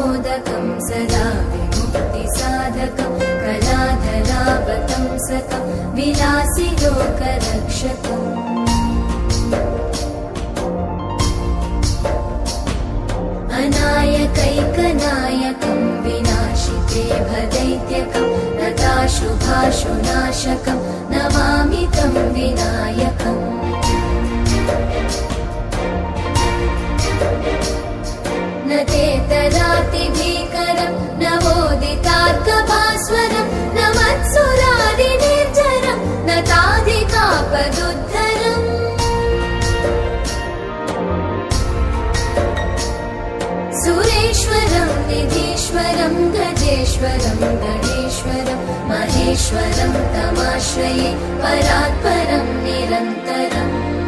मोदकं सदा विमुक्तिसाधकं कलाधरावतंसकं विलासि लोकरक्षकम् अनायकैकनायकं विनाशिते भदैत्यकं नताशुभाशुनाशकं नमामि तं विनायकम् न तेतरातिभीकरं नवोदितार्कभास्वरं न मत्सुरादिनिर्जरं न ताधिकापदुद्धरम् सुरेश्वरं निधीश्वरं गजेश्वरं गणेश्वरं महेश्वरं तमाश्रये परात्परं निरन्तरम्